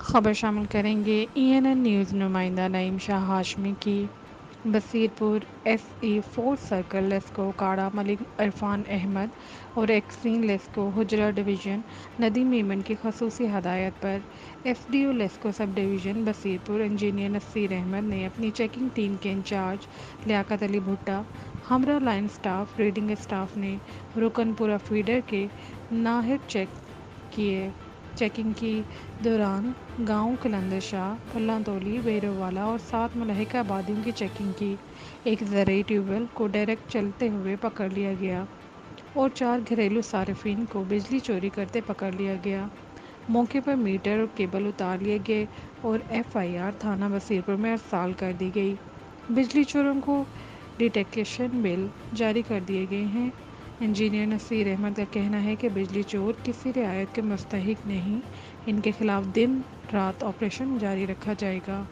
خبر شامل کریں گے ENN نیوز نمائندہ نعیم شاہ ہاشمی کی بصیرپور SE4 سرکل لیسکو کاڑا ملک عرفان احمد اور XEN LESCO Hujra division Nadeem Aiman کی خصوصی ہدایت پر FDO LESCO sub division Basirpur engineer Naseer Ahmed نے اپنی چیکنگ ٹیم کے انچارج لیاقت علی بھٹا ہمراہ لائن سٹاف ریڈنگ سٹاف نے رکن پورہ فیڈر کے ناہر چیکنگ کی دوران گاؤں قلندر شاہ اللہ تولی بیرووالا اور 7 ملحقہ آبادیوں کی چیکنگ کی۔ ایک زرعی ٹیوب ویل کو ڈائریکٹ چلتے ہوئے پکڑ لیا گیا اور 4 گھریلو صارفین کو بجلی چوری کرتے پکڑ لیا گیا۔ موقع پر میٹر اور کیبل اتار لیے گئے اور FIR تھانہ بصیرپور میں ارسال کر دی گئی۔ بجلی چوروں کو ڈیٹیکشن بل جاری کر دیے گئے ہیں۔ انجینئر نصیر احمد کا کہنا ہے کہ بجلی چور کسی رعایت کے مستحق نہیں، ان کے خلاف دن رات آپریشن جاری رکھا جائے گا۔